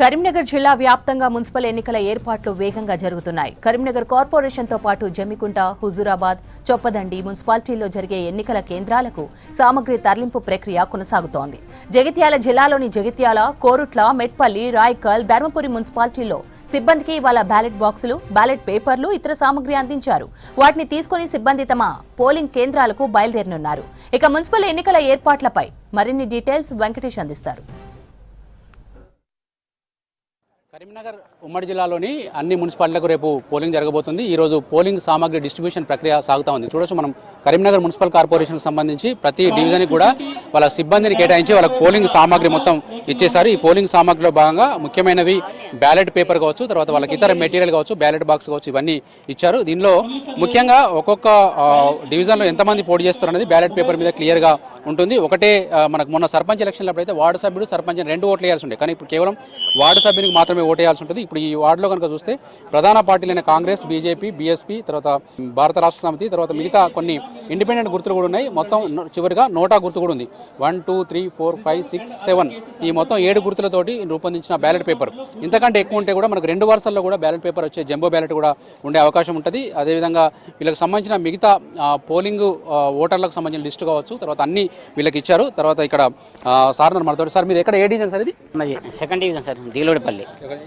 కరీంనగర్ జిల్లా వ్యాప్తంగా మున్సిపల్ ఎన్నికల ఏర్పాట్లు వేగంగా జరుగుతున్నాయి. కరీంనగర్ కార్పొరేషన్తో పాటు జమ్మికుంట, హుజూరాబాద్, చొప్పదండి మున్సిపాలిటీల్లో జరిగే ఎన్నికల కేంద్రాలకు సామగ్రి తరలింపు ప్రక్రియ కొనసాగుతోంది. జగిత్యాల జిల్లాలోని జగిత్యాల, కోరుట్ల, మెట్పల్లి, రాయకల్, ధర్మపురి మున్సిపాలిటీల్లో సిబ్బందికి ఇవాళ బ్యాలెట్ బాక్సులు, బ్యాలెట్ పేపర్లు, ఇతర సామగ్రి అందించారు. వాటిని తీసుకుని సిబ్బంది తమ పోలింగ్ కేంద్రాలకు బయలుదేరనున్నారు. ఇక మున్సిపల్ ఎన్నికల ఏర్పాట్లపై మరిన్ని డీటెయిల్స్ వెంకటేష్ అందిస్తారు. కరీంనగర్ ఉమ్మడి జిల్లాలోని అన్ని మున్సిపాలిటీలకు రేపు పోలింగ్ జరగబోతుంది. ఈరోజు పోలింగ్ సామాగ్రి డిస్ట్రిబ్యూషన్ ప్రక్రియ సాగుతా ఉంది. చూడొచ్చు మనం కరీంనగర్ మున్సిపల్ కార్పొరేషన్కి సంబంధించి ప్రతి డివిజన్కి కూడా వాళ్ళ సిబ్బందిని కేటాయించి వాళ్ళకి పోలింగ్ సామాగ్రి మొత్తం ఇచ్చేశారు. ఈ పోలింగ్ సామాగ్రిలో భాగంగా ముఖ్యమైనవి బ్యాలెట్ పేపర్ కావచ్చు, తర్వాత వాళ్ళకి ఇతర మెటీరియల్ కావచ్చు, బ్యాలెట్ బాక్స్ కావచ్చు, ఇవన్నీ ఇచ్చారు. దీనిలో ముఖ్యంగా ఒక్కొక్క డివిజన్లో ఎంతమంది పోటీ చేస్తారు అనేది బ్యాలెట్ పేపర్ మీద క్లియర్గా ఉంటుంది. ఒకటే మనకు మొన్న సర్పంచ్ ఎలక్షన్లో అయితే వార్డు సభ్యుడు సర్పంచ్ 2 ఓట్లు వేయాల్సి ఉండే, కానీ ఇప్పుడు కేవలం వార్డు సభ్యునికి మాత్రమే ఓటేయాల్సి ఉంటుంది. ఇప్పుడు ఈ వార్డులో కనుక చూస్తే ప్రధాన పార్టీలైన కాంగ్రెస్, బీజేపీ, బీఎస్పీ, తర్వాత భారత రాష్ట్ర సమితి, తర్వాత మిగతా కొన్ని ఇండిపెండెంట్ గుర్తులు కూడా ఉన్నాయి. మొత్తం చివరిగా నోటా గుర్తు కూడా ఉంది. 1, 2, 3, 4, 5, 6, 7 ఈ మొత్తం 7 గుర్తులతోటి రూపొందించిన బ్యాలెట్ పేపర్. ఇంతకంటే ఎక్కువ ఉంటే కూడా మనకు 2 వరుసల్లో కూడా బ్యాలెట్ పేపర్ వచ్చే జంబో బ్యాలెట్ కూడా ఉండే అవకాశం ఉంటుంది. అదేవిధంగా వీళ్ళకి సంబంధించిన మిగతా పోలింగ్ ఓటర్లకు సంబంధించిన లిస్టు కావచ్చు, తర్వాత అన్ని వీళ్ళకి ఇచ్చారు. తర్వాత ఇక్కడ సార్ మనతో, సార్ మీరు ఎక్కడ ఏ డివిజన్ సార్? ఇది సెకండ్ డివిజన్ సార్, దీలోడిపల్లి.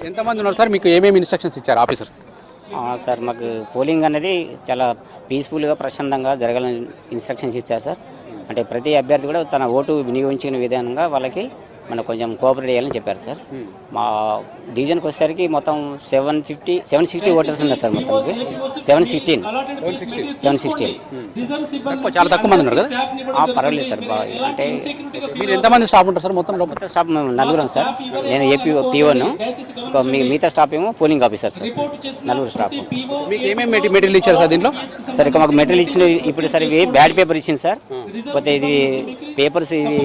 ఎంతమంది ఉన్నారు సార్? మీకు ఏమేమి ఇన్స్ట్రక్షన్స్ ఇచ్చారు ఆఫీసర్స్? సార్ మాకు పోలింగ్ అనేది చాలా పీస్ఫుల్గా ప్రశాంతంగా జరగాలని ఇన్స్ట్రక్షన్స్ ఇచ్చారు సార్. అంటే ప్రతి అభ్యర్థి కూడా తన ఓటు వినియోగించిన విధానంగా వాళ్ళకి మనకు కొంచెం కోఆపరేట్ చేయాలని చెప్పారు సార్. మా డివిజన్కి వచ్చేసరికి మొత్తం 760 ఓటర్స్ ఉన్నారు సార్. మొత్తానికి 716 చాలా తక్కువ మంది ఉన్నారు కదా? పర్వాలేదు సార్. అంటే మీరు ఎంతమంది స్టాఫ్ ఉంటారు సార్? మొత్తం స్టాఫ్ మేము 4 సార్. నేను ఏపీ పిఓను, మిగతా స్టాఫ్ ఏమో పోలింగ్ ఆఫీసర్ సార్. 4 స్టాఫ్. మీకు ఏమేమి మెటీరియల్ ఇచ్చారు సార్ దీంట్లో? సార్ ఇక మాకు మెటీరియల్ ఇచ్చిన ఇప్పుడు సార్ ఇవి బ్యాడ్ పేపర్ ఇచ్చింది సార్. పోతే ఇది పేపర్స్, ఇవి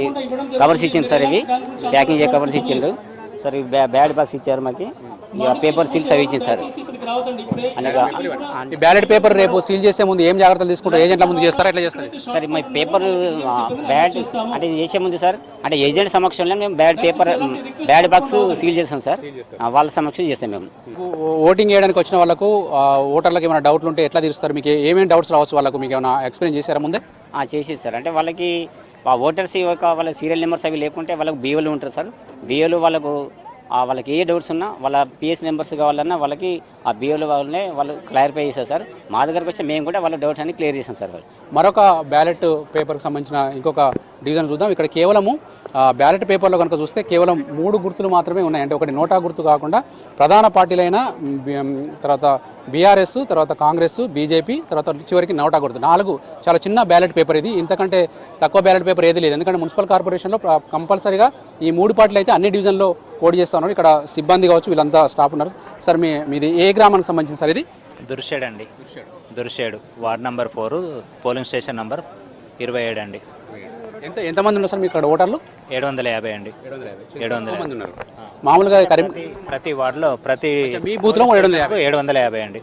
కవర్స్ ఇచ్చింది సార్. ఇవి ప్యాకింగ్ చేయ కవర్స్ ఇచ్చిండు సార్. ఇవి బ్యాడ్ బాక్స్ ఇచ్చారు మాకు. ఇక పేపర్ సీల్స్ అవి ఇచ్చింది సార్. బ్యాలెట్ పేపర్ రేపు సీల్ చేసే ముందు ఏం జాగ్రత్తలు తీసుకుంటారు? ఏజెంట్ల ముందు చేస్తారా, ఎట్లా చేస్తారు సార్? మా పేపర్ బ్యాడ్ అంటే చేసే ముందు సార్, అంటే ఏజెంట్ సమక్షంలో మేము బ్యాడ్ బాక్స్ సీల్ చేస్తాం సార్. వాళ్ళ సమక్షం చేస్తాం మేము. ఓటింగ్ చేయడానికి వచ్చిన వాళ్ళకు, ఓటర్లకు ఏమైనా డౌట్లు ఉంటే ఎట్లా తీరుస్తారు? మీకు ఏమేమి డౌట్స్ రావచ్చు వాళ్ళకు? మీకు ఏమైనా ఎక్స్ప్లెయిన్ చేశారా ముందే? చేసేది సార్. అంటే వాళ్ళకి ఓటర్స్ వాళ్ళ సీరియల్ నెంబర్స్ అవి లేకుంటే వాళ్ళకి బిఓలు ఉంటారు సార్. బిఓలు వాళ్ళకి ఏ డౌట్స్ ఉన్నా, వాళ్ళ పిఎస్ నెంబర్స్ కావాలన్నా వాళ్ళకి ఆ బిఓలు వాళ్ళనే వాళ్ళు క్లారిఫై చేస్తారు సార్. మా దగ్గరకు వచ్చి మేము కూడా వాళ్ళ డౌట్స్ అన్ని క్లియర్ చేస్తాం సార్. వాళ్ళు మరొక బ్యాలెట్ పేపర్కి సంబంధించిన ఇంకొక డివిజన్ చూద్దాం. ఇక్కడ కేవలము బ్యాలెట్ పేపర్లో కనుక చూస్తే కేవలం 3 గుర్తులు మాత్రమే ఉన్నాయి. అంటే ఒకటి నోటా గుర్తు కాకుండా ప్రధాన పార్టీలైన తర్వాత బీఆర్ఎస్, తర్వాత కాంగ్రెస్, బీజేపీ, తర్వాత చివరికి నోటా గుర్తు 4 చాలా చిన్న బ్యాలెట్ పేపర్ ఇది. ఇంతకంటే తక్కువ బ్యాలెట్ పేపర్ ఏది లేదు. ఎందుకంటే మున్సిపల్ కార్పొరేషన్లో కంపల్సరీగా ఈ 3 పార్టీలు అయితే అన్ని డివిజన్లో పోటీ చేస్తూ ఉన్నారు. ఇక్కడ సిబ్బంది కావచ్చు, వీళ్ళంతా స్టాఫ్ ఉన్నారు. సార్ మీది ఏ గ్రామానికి సంబంధించింది సార్? ఇది దుర్షేడ్ అండి. Durshed, ward number 4, polling station number 27 అండి. ఎంతమంది ఉన్నారు సార్ మీ ఇక్కడ ఓటర్లు? 750 అండి. 750 ఉన్నారు. మామూలుగా ప్రతి వార్డులో మీ బూత్లో 750 అండి.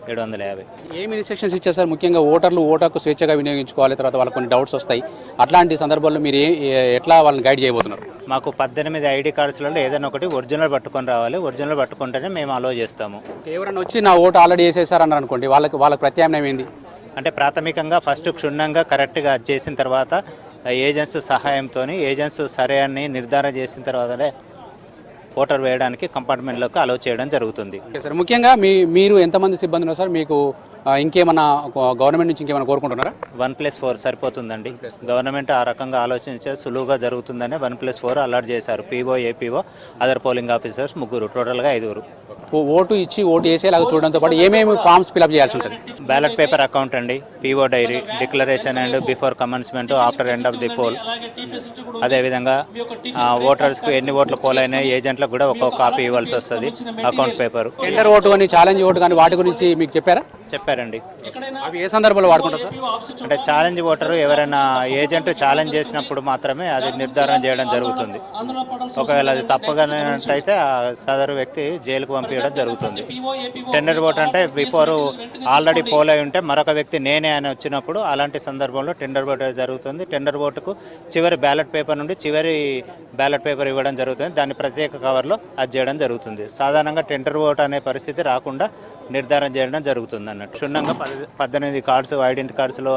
750. ఏమి ఇన్స్ట్రక్షన్స్ ఇచ్చారు సార్? ముఖ్యంగా ఓటర్లు ఓటుకు స్వేచ్ఛగా వినియోగించుకోవాలి, తర్వాత వాళ్ళకి కొన్ని డౌట్స్ వస్తాయి. అట్లాంటి సందర్భాల్లో మీరు ఎట్లా వాళ్ళని గైడ్ చేయబోతున్నారు? మాకు 18 ఐడి కార్డ్స్లలో ఏదైనా ఒకటి ఒరిజినల్ పట్టుకొని రావాలి. ఒరిజినల్ పట్టుకుంటేనే మేము అలో చేస్తాము. ఎవరైనా వచ్చి నా ఓటు ఆల్రెడీ వేసేసారన్నారు అనుకోండి, వాళ్ళకి ప్రత్యామ్నాయం ఏంది? అంటే ప్రాథమికంగా ఫస్ట్ క్షుణ్ణంగా కరెక్ట్గా చేసిన తర్వాత ఏజెంట్స్ సహాయంతో ఏజెంట్స్ సరే అని నిర్ధారణ చేసిన తర్వాతనే ఓటర్ వేయడానికి కంపార్ట్మెంట్లోకి అలౌ చేయడం జరుగుతుంది. సార్ ముఖ్యంగా మీరు ఎంతమంది సిబ్బంది ఉన్నారు సార్? మీకు ఇంకేమన్నా గవర్నమెంట్ నుంచి ఇంకేమైనా కోరుకుంటున్నారా? 1+4 సరిపోతుందండి. గవర్నమెంట్ ఆ రకంగా ఆలోచించే సులువుగా జరుగుతుందని 1+4 అలాట్ చేశారు. PO, APO, other polling officers 3, టోటల్గా 5. ఓటు ఇచ్చి ఓటు వేసేలాగా చూడడంతో పాటు ఏమేమి ఫామ్స్ ఫిల్అప్ చేయాల్సి ఉంటుంది? బ్యాలెట్ పేపర్ అకౌంట్ అండి, PO diary, declaration and before commencement, after end of the poll. అదేవిధంగా ఓటర్స్కు ఎన్ని ఓట్లు పోల్ అయినాయి, ఏజెంట్లకు కూడా ఒక్కొక్క కాపీ ఇవ్వాల్సి వస్తుంది. అకౌంట్ పేపర్, టెండర్ ఓటు అని, ఛాలెంజ్ ఓటు కానీ వాటి గురించి మీకు చెప్పారా? చెప్పారండి. అవి ఏ సందర్భంలో వాడుకుంటారు సార్? అంటే ఛాలెంజ్ ఓటరు ఎవరైనా ఏజెంట్ ఛాలెంజ్ చేసినప్పుడు మాత్రమే అది నిర్ధారణ చేయడం జరుగుతుంది. ఒకవేళ అది తప్పగానట్టయితే ఆ సదరు వ్యక్తి జైలుకు పంపించడం జరుగుతుంది. టెండర్ ఓట్ అంటే బిఫోర్ ఆల్రెడీ పోల్ అయి ఉంటే మరొక వ్యక్తి నేనే అని వచ్చినప్పుడు అలాంటి సందర్భంలో టెండర్ ఓట్ జరుగుతుంది. టెండర్ ఓటుకు చివరి బ్యాలెట్ పేపర్ నుండి చివరి బ్యాలెట్ పేపర్ ఇవ్వడం జరుగుతుంది. దాన్ని ప్రత్యేక కవర్లో అది చేయడం జరుగుతుంది. సాధారణంగా టెండర్ ఓట్ అనే పరిస్థితి రాకుండా నిర్ధారణ చేయడం జరుగుతుంది అన్నట్టు. క్షుణ్ణంగా 18 కార్డ్స్ ఐడెంటిటీ కార్డ్స్లో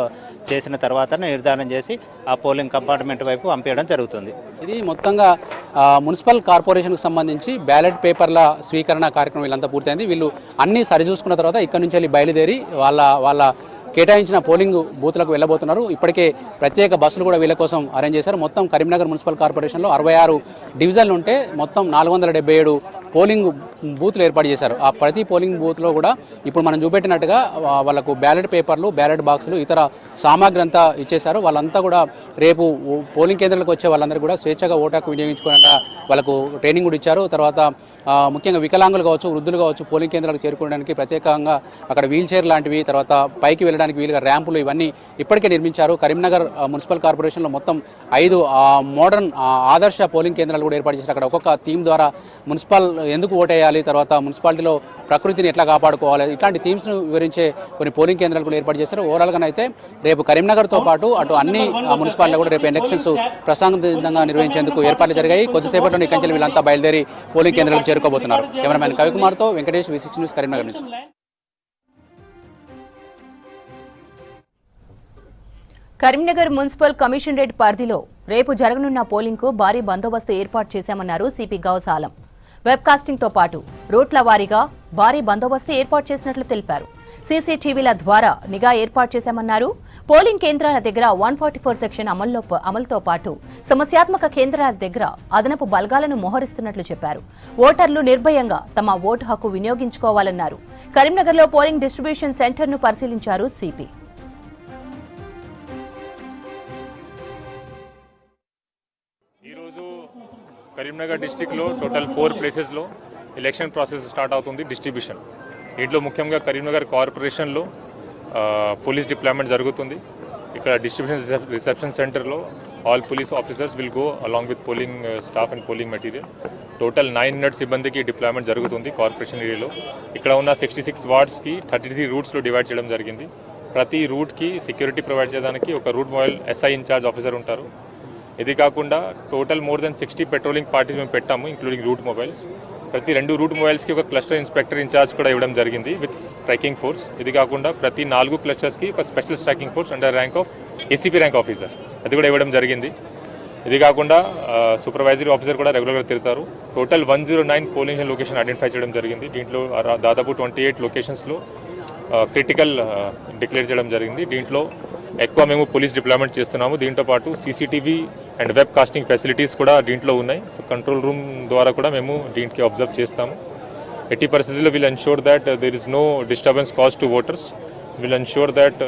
చేసిన తర్వాత నిర్ధారణ చేసి ఆ పోలింగ్ కంపార్ట్మెంట్ వైపు పంపించడం జరుగుతుంది. ఇది మొత్తంగా మున్సిపల్ కార్పొరేషన్కి సంబంధించి బ్యాలెట్ పేపర్ల స్వీకరణ కార్యక్రమం వీళ్ళంతా పూర్తయింది. వీళ్ళు అన్నీ సరిచూసుకున్న తర్వాత ఇక్కడ నుంచి వెళ్ళి బయలుదేరి వాళ్ళ కేటాయించిన పోలింగ్ బూత్లకు వెళ్ళబోతున్నారు. ఇప్పటికే ప్రత్యేక బస్సులు కూడా వీళ్ళ కోసం అరేంజ్ చేశారు. మొత్తం కరీంనగర్ మున్సిపల్ కార్పొరేషన్లో 66 డివిజన్లు ఉంటే మొత్తం 477 పోలింగ్ బూత్లు ఏర్పాటు చేశారు. ఆ ప్రతి పోలింగ్ బూత్లో కూడా ఇప్పుడు మనం చూపెట్టినట్టుగా వాళ్ళకు బ్యాలెట్ పేపర్లు, బ్యాలెట్ బాక్సులు, ఇతర సామాగ్రి అంతా ఇచ్చేశారు. వాళ్ళంతా కూడా రేపు పోలింగ్ కేంద్రాలకు వచ్చే వాళ్ళందరూ కూడా స్వేచ్ఛగా ఓటు హక్కు వినియోగించుకునేలా వాళ్ళకు ట్రైనింగ్ కూడా ఇచ్చారు. తర్వాత ముఖ్యంగా వికలాంగులు కావచ్చు, వృద్ధులు కావచ్చు, పోలింగ్ కేంద్రాలకు చేరుకోవడానికి ప్రత్యేకంగా అక్కడ వీల్ చైర్ లాంటివి, తర్వాత పైకి వెళ్ళడానికి వీలుగా ర్యాంపులు ఇవన్నీ ఇప్పటికే నిర్మించారు. కరీంనగర్ మున్సిపల్ కార్పొరేషన్లో మొత్తం 5 మోడర్న్ ఆదర్శ పోలింగ్ కేంద్రాలు కూడా ఏర్పాటు చేశారు. అక్కడ ఒక్కొక్క థీమ్ ద్వారా మున్సిపల్ ఎందుకు ఓటేయాలి, తర్వాత మున్సిపాలిటీలో ప్రకృతిని ఎట్లా కాపాడుకోవాలి, ఇట్లాంటి థీమ్స్ను వివరించే కొన్ని పోలింగ్ కేంద్రాలు కూడా ఏర్పాటు చేశారు. ఓవరాల్గా అయితే రేపు కరీంనగర్తో పాటు అటు అన్ని మున్సిపాలిటీలు కూడా రేపు ఎలక్షన్స్ ప్రశాంతంగా నిర్వహించేందుకు ఏర్పాట్లు జరిగాయి. కొద్దిసేపట్లో ఇక్కడి నుంచి వీళ్ళంతా బయలుదేరి పోలింగ్ కేంద్రాలకు చేరుకోబోతున్నారు. కెమెరామెన్ కవికుమార్తో వెంకటేష్, V6 న్యూస్, కరీంనగర్ నుంచి. కరీంనగర్ మున్సిపల్ కమిషనరేట్ పరిధిలో రేపు జరగనున్న పోలింగ్కు భారీ బందోబస్తు ఏర్పాటు చేశామన్నారు సిపి గౌస్ ఆలం. వెబ్కాస్టింగ్తో పాటు రూట్ల వారీగా భారీ బందోబస్తు ఏర్పాటు చేసినట్లు తెలిపారు. సీసీటీవీల ద్వారా నిఘా ఏర్పాటు చేశామన్నారు. పోలింగ్ కేంద్రాల దగ్గర 144 సెక్షన్ అమలుతో పాటు సమస్యాత్మక కేంద్రాల దగ్గర అదనపు బలగాలను మోహరిస్తున్నట్లు చెప్పారు. ఓటర్లు నిర్భయంగా తమ ఓటు హక్కు వినియోగించుకోవాలన్నారు. కరీంనగర్లో పోలింగ్ డిస్ట్రిబ్యూషన్ సెంటర్ను పరిశీలించారు సిపి. కరీంనగర్ డిస్ట్రిక్ట్లో టోటల్ 4 ప్లేసెస్లో ఎలక్షన్ ప్రాసెస్ స్టార్ట్ అవుతుంది. డిస్ట్రిబ్యూషన్ దీంట్లో ముఖ్యంగా కరీంనగర్ కార్పొరేషన్లో పోలీస్ డిప్లాయ్మెంట్ జరుగుతుంది. ఇక్కడ డిస్ట్రిబ్యూషన్ రిసెప్షన్ సెంటర్లో all police officers will go along with polling staff and polling material. Total 900 సిబ్బందికి డిప్లాయ్మెంట్ జరుగుతుంది కార్పొరేషన్ ఏరియాలో. ఇక్కడ ఉన్న 66 వార్డ్స్కి 33 రూట్స్లో డివైడ్ చేయడం జరిగింది. ప్రతి రూట్కి సెక్యూరిటీ ప్రొవైడ్ చేయడానికి ఒక route mobile SI incharge officer ఉంటారు. ఇది కాకుండా total more than 60 patrolling parties మేము పెట్టాము, ఇంక్లూడింగ్ రూట్ మొబైల్స్. ప్రతి 2 రూట్ మొబైల్స్కి ఒక క్లస్టర్ ఇన్స్పెక్టర్ ఇన్ఛార్జ్ కూడా ఇవ్వడం జరిగింది విత్ స్ట్రైకింగ్ ఫోర్స్. ఇది కాకుండా ప్రతి 4 క్లస్టర్స్కి ఒక special striking force under rank of ACP rank officer అది కూడా ఇవ్వడం జరిగింది. ఇది కాకుండా సూపర్వైజరీ ఆఫీసర్ కూడా రెగ్యులర్గా తిరుగుతారు. టోటల్ 109 పోలింగ్ లొకేషన్ ఐడెంటిఫై చేయడం జరిగింది. దీంట్లో దాదాపు 28 లొకేషన్స్లో క్రిటికల్ డిక్లేర్ చేయడం జరిగింది. దీంట్లో ఎక్కువ మేము పోలీస్ డిప్లాయ్మెంట్ చేస్తున్నాము. దీంతో పాటు CCTV and web casting facilities కూడా దీంట్లో ఉన్నాయి. సో కంట్రోల్ రూమ్ ద్వారా కూడా మేము దీనికి అబ్జర్వ్ చేస్తాము. ఎట్టి పరిస్థితుల్లో will ensure that there is no disturbance cause to voters. Will ensure that